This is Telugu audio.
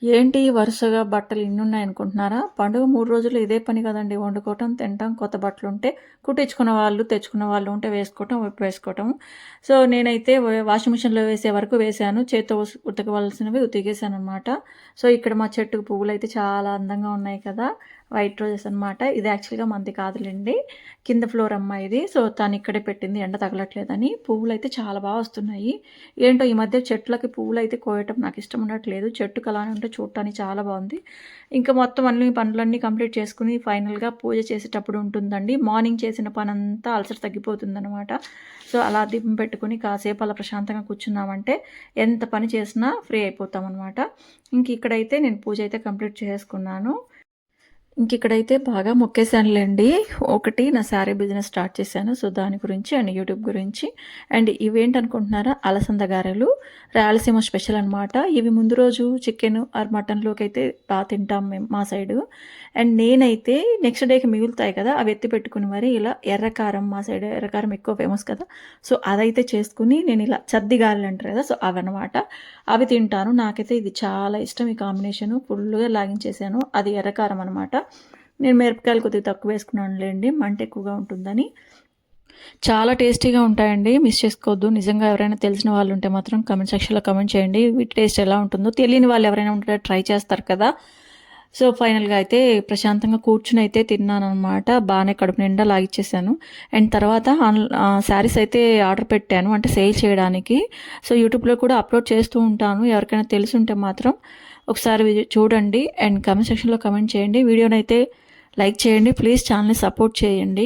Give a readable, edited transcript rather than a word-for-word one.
ఏంటి వరుసగా బట్టలు ఇన్నున్నాయనుకుంటున్నారా? పండుగ 3 రోజులు ఇదే పని కదండీ! వండుకోవటం, తినటం, కొత్త బట్టలుంటే కుట్టించుకున్న వాళ్ళు, తెచ్చుకున్న వాళ్ళు ఉంటే వేసుకోవటం, విప్పేసుకోవటం. సో, నేనైతే వాషింగ్ మిషన్‌లో వేసే వరకు వేశాను. చేత్తో ఉతకవలసినవి ఉతికేసాననమాట. సో, ఇక్కడ మా చెట్టుకు పువ్వులైతే చాలా అందంగా ఉన్నాయి కదా! వైట్ రోజెస్ అనమాట. ఇది యాక్చువల్‌గా మనది కాదులెండి. కింద ఫ్లోర్ అమ్మాయిది. సో, తను ఇక్కడే పెట్టింది ఎండ తగలట్లేదని. పువ్వులైతే చాలా బా వస్తున్నాయి. ఏంటో ఈ మధ్య చెట్లకి పువ్వులైతే కోయటం నాకిష్టం ఉండట్లేదు. చెట్టుకి అలానే ఉంటే చూడటానికి చాలా బావుంది. ఇంకా మొత్తం అన్ని పనులన్నీ కంప్లీట్ చేసుకొని ఫైనల్‌గా పూజ చేసేటప్పుడు ఉంటుందండి. మార్నింగ్ చేసిన పనంతా అలసట తగ్గిపోతుందనమాట. సో, అలా దీపం పెట్టుకొని కాసేపు అలా ప్రశాంతంగా కూర్చున్నామంటే ఎంత పని చేసినా ఫ్రీ అయిపోతామనమాట. ఇంక ఇక్కడైతే నేను పూజ అయితే కంప్లీట్ చేసుకున్నాను. ఇంకిక్కడైతే బాగా మొక్కేసానులెండి. ఒకటి నా శారీ బిజినెస్ స్టార్ట్ చేశాను. సో, దాని గురించి అండ్ యూట్యూబ్ గురించి. అండ్ ఇవేంటనుకుంటున్నారా? అలసంద గారెలు. రాయలసీమ స్పెషల్ అనమాట. ఇవి ముందు రోజు చికెను ఆర్ మటన్‌లోకైతే తింటాం మేము మా సైడు. అండ్ నేనైతే నెక్స్ట్ డేకి మిగులుతాయి కదా! అవి ఎత్తి పెట్టుకొని మరి ఇలా ఎర్రకారం మా సైడ్ ఎర్రకారం ఎక్కువ ఫేమస్ కదా! సో, అదైతే చేసుకొని నేను ఇలా చద్ది గారెలంటారు కదా! సో, అవన్నమాట. అవి తింటాను. నాకైతే ఇది చాలా ఇష్టం ఈ కాంబినేషను. ఫుల్లుగా లాగించేసాను. అది ఎర్రకారం అనమాట. నేను మిరపకాయలు కొద్దిగా తక్కువ వేసుకున్నానులెండి. మంట ఎక్కువగా ఉంటుందని. చాలా టేస్టీగా ఉంటాయండి. మిస్ చేసుకోవద్దు. నిజంగా ఎవరైనా తెలిసిన వాళ్ళు ఉంటే మాత్రం కామెంట్ సెక్షన్‌లో కామెంట్ చేయండి. వీటి టేస్ట్ ఎలా ఉంటుందో. తెలియని వాళ్ళు ఎవరైనా ఉంటే ట్రై చేస్తారు కదా! సో, ఫైనల్‌గా అయితే ప్రశాంతంగా కూర్చొని అయితే తిన్నాననమాట. బానే కడుపు నిండా లాగిచ్చేసాను. అండ్ తర్వాత శారీస్ అయితే ఆర్డర్ పెట్టాను. అంటే సేల్ చేయడానికి. సో, యూట్యూబ్‌లో కూడా అప్‌లోడ్ చేస్తూ ఉంటాను. ఎవరికైనా తెలిసుంటే మాత్రం ఒకసారి చూడండి. అండ్ కామెంట్ సెక్షన్‌లో కామెంట్ చేయండి. వీడియోనైతే లైక్ చేయండి. ప్లీజ్ ఛానల్‌ని సపోర్ట్ చేయండి.